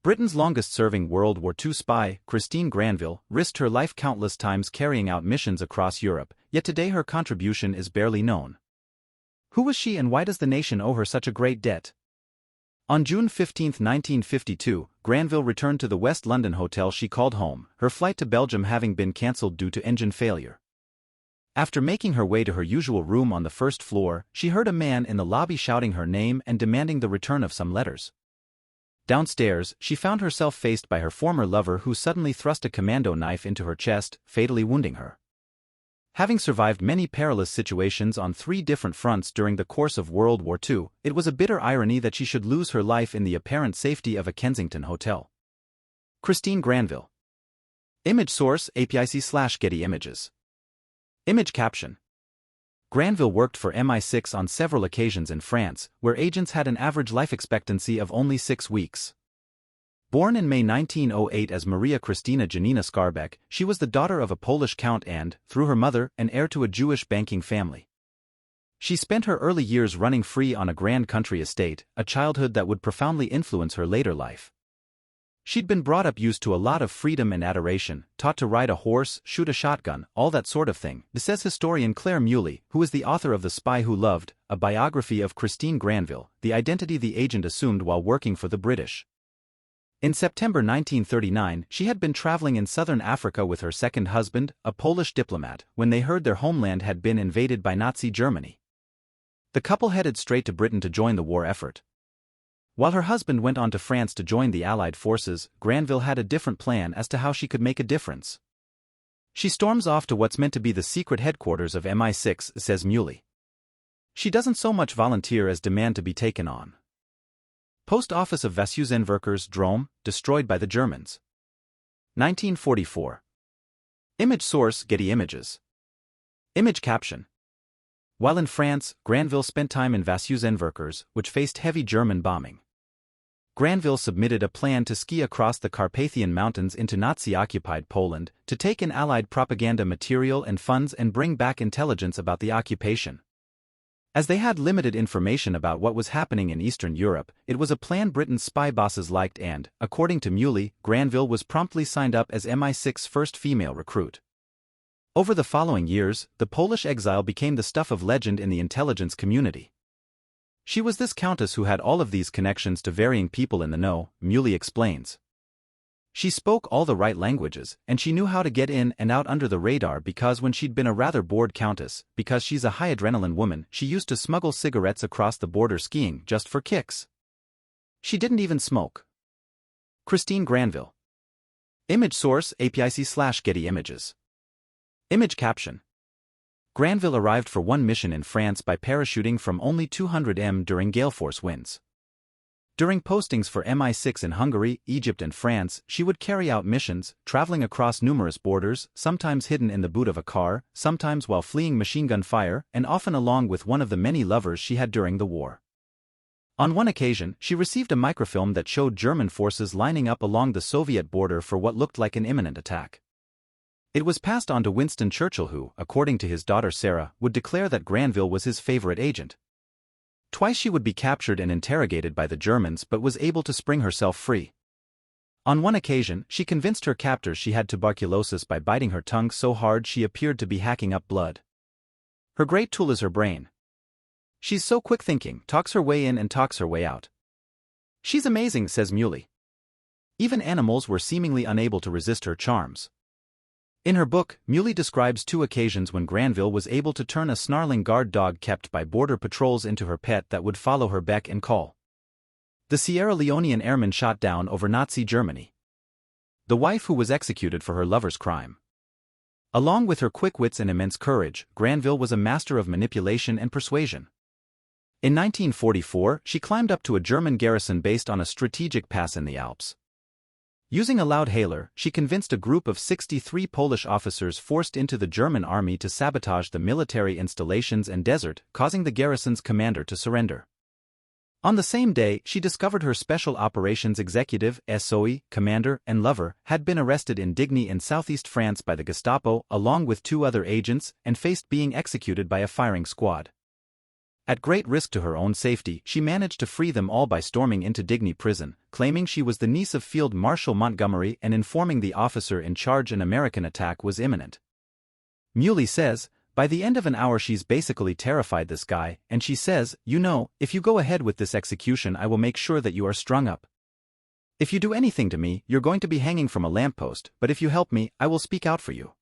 Britain's longest-serving World War II spy, Christine Granville, risked her life countless times carrying out missions across Europe, yet today her contribution is barely known. Who was she and why does the nation owe her such a great debt? On June 15, 1952, Granville returned to the West London hotel she called home, her flight to Belgium having been cancelled due to engine failure. After making her way to her usual room on the first floor, she heard a man in the lobby shouting her name and demanding the return of some letters. Downstairs, she found herself faced by her former lover who suddenly thrust a commando knife into her chest, fatally wounding her. Having survived many perilous situations on 3 different fronts during the course of World War II, it was a bitter irony that she should lose her life in the apparent safety of a Kensington hotel. Christine Granville. Image source: APIC/Getty Images. Image caption: Granville worked for MI6 on several occasions in France, where agents had an average life expectancy of only 6 weeks. Born in May 1908 as Maria Christina Janina Skarbek, she was the daughter of a Polish count and, through her mother, an heir to a Jewish banking family. She spent her early years running free on a grand country estate, a childhood that would profoundly influence her later life. She'd been brought up used to a lot of freedom and adoration, taught to ride a horse, shoot a shotgun, all that sort of thing, says historian Claire Muley, who is the author of The Spy Who Loved, a biography of Christine Granville, the identity the agent assumed while working for the British. In September 1939, she had been traveling in southern Africa with her second husband, a Polish diplomat, when they heard their homeland had been invaded by Nazi Germany. The couple headed straight to Britain to join the war effort. While her husband went on to France to join the Allied forces, Granville had a different plan as to how she could make a difference. She storms off to what's meant to be the secret headquarters of MI6, says Muley. She doesn't so much volunteer as demand to be taken on. Post office of Vaseusenwerkers Drome, destroyed by the Germans. 1944. Image source: Getty Images. Image caption: While in France, Granville spent time in Vaseusenwerkers, which faced heavy German bombing. Granville submitted a plan to ski across the Carpathian Mountains into Nazi-occupied Poland, to take in Allied propaganda material and funds and bring back intelligence about the occupation. As they had limited information about what was happening in Eastern Europe, it was a plan Britain's spy bosses liked and, according to Muley, Granville was promptly signed up as MI6's first female recruit. Over the following years, the Polish exile became the stuff of legend in the intelligence community. She was this countess who had all of these connections to varying people in the know, Muley explains. She spoke all the right languages, and she knew how to get in and out under the radar because when she'd been a rather bored countess, because she's a high-adrenaline woman, she used to smuggle cigarettes across the border skiing just for kicks. She didn't even smoke. Christine Granville. Image source: APIC/Getty Images. Image caption: Granville arrived for one mission in France by parachuting from only 200 m during gale force winds. During postings for MI6 in Hungary, Egypt and France, she would carry out missions, traveling across numerous borders, sometimes hidden in the boot of a car, sometimes while fleeing machine gun fire, and often along with one of the many lovers she had during the war. On one occasion, she received a microfilm that showed German forces lining up along the Soviet border for what looked like an imminent attack. It was passed on to Winston Churchill who, according to his daughter Sarah, would declare that Granville was his favorite agent. Twice she would be captured and interrogated by the Germans but was able to spring herself free. On one occasion, she convinced her captors she had tuberculosis by biting her tongue so hard she appeared to be hacking up blood. Her great tool is her brain. She's so quick-thinking, talks her way in and talks her way out. She's amazing, says Muley. Even animals were seemingly unable to resist her charms. In her book, Muley describes 2 occasions when Granville was able to turn a snarling guard dog kept by border patrols into her pet that would follow her beck and call. The Sierra Leonean airman shot down over Nazi Germany. The wife who was executed for her lover's crime. Along with her quick wits and immense courage, Granville was a master of manipulation and persuasion. In 1944, she climbed up to a German garrison based on a strategic pass in the Alps. Using a loud hailer, she convinced a group of 63 Polish officers forced into the German army to sabotage the military installations and desert, causing the garrison's commander to surrender. On the same day, she discovered her Special Operations Executive, SOE, commander, and lover, had been arrested in Digny in southeast France by the Gestapo, along with 2 other agents, and faced being executed by a firing squad. At great risk to her own safety, she managed to free them all by storming into Digny prison, claiming she was the niece of Field Marshal Montgomery and informing the officer in charge an American attack was imminent. Muley says, by the end of an hour she's basically terrified this guy, and she says, you know, if you go ahead with this execution I will make sure that you are strung up. If you do anything to me, you're going to be hanging from a lamppost, but if you help me, I will speak out for you.